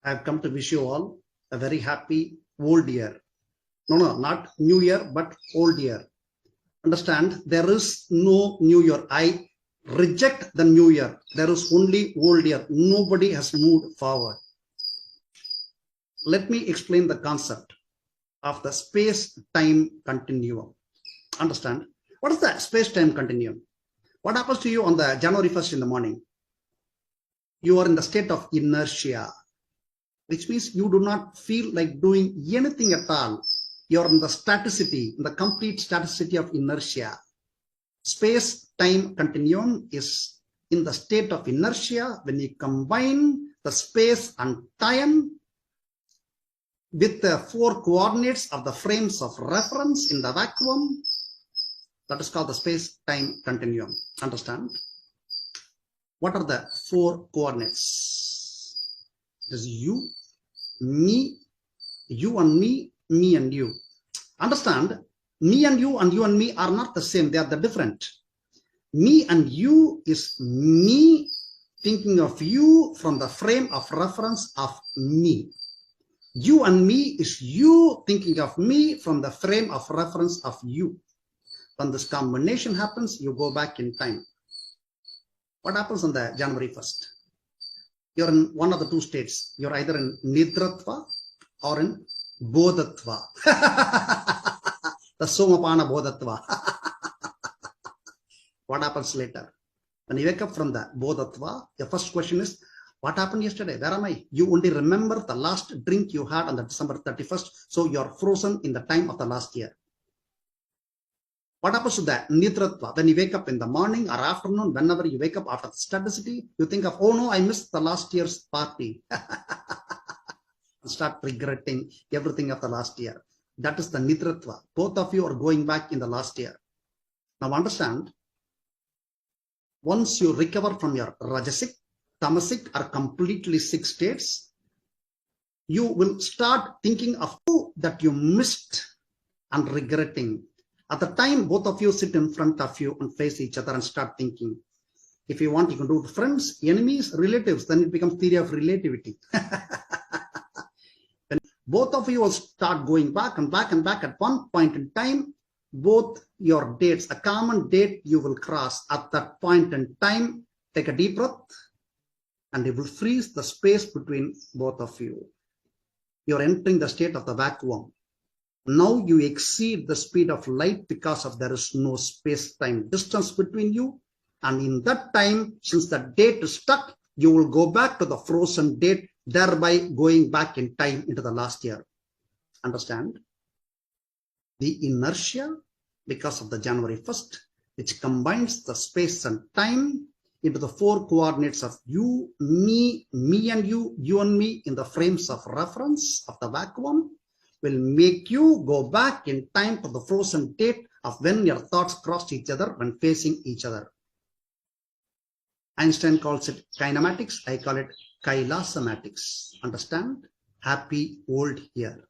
I have come to wish you all a very happy old year. No, not new year, but old year. Understand, there is no new year. I reject the new year. There is only old year. Nobody has moved forward. Let me explain the concept of the space-time continuum. Understand, what is the space-time continuum? What happens to you on the January 1st in the morning? You are in the state of inertia, which means you do not feel like doing anything at all. You're in the staticity, in the complete staticity of inertia. Space-time continuum is in the state of inertia when you combine the space and time with the 4 coordinates of the frames of reference in the vacuum. That is called the space-time continuum. Understand? What are the 4 coordinates? It is you, me, you and me and you. Understand, me and you and me are not the same. They are the different. Me and you is me thinking of you from the frame of reference of me. You and me is you thinking of me from the frame of reference of you. When this combination happens, you go back in time. What happens on the January 1st? You're in one of the 2 states. You're either in Nidratva or in Bodhatva. The Somapana Bodhatva. What happens later? When you wake up from the Bodhatva, your first question is, what happened yesterday? Where am I? You only remember the last drink you had on the December 31st. So you're frozen in the time of the last year. What happens to that Nidratva? When you wake up in the morning or afternoon, whenever you wake up after the staticity, you think of, oh no, I missed the last year's party. Start regretting everything of the last year. That is the Nidratva. Both of you are going back in the last year. Now understand, once you recover from your Rajasic, Tamasic or completely sick states, you will start thinking of who that you missed and regretting. At the time, both of you sit in front of you and face each other and start thinking. If you want, you can do it friends, enemies, relatives, then it becomes theory of relativity. When both of you will start going back and back and back at one point in time, both your dates, a common date you will cross at that point in time. Take a deep breath and it will freeze the space between both of you. You're entering the state of the vacuum. Now you exceed the speed of light because of there is no space-time distance between you. And in that time, since the date is stuck, you will go back to the frozen date, thereby going back in time into the last year. Understand? The inertia, because of the January 1st, which combines the space and time into the 4 coordinates of you, me and you and me in the frames of reference of the vacuum, will make you go back in time to the frozen date of when your thoughts crossed each other when facing each other. Einstein calls it kinematics. I call it kailasamatics. Understand? Happy old year.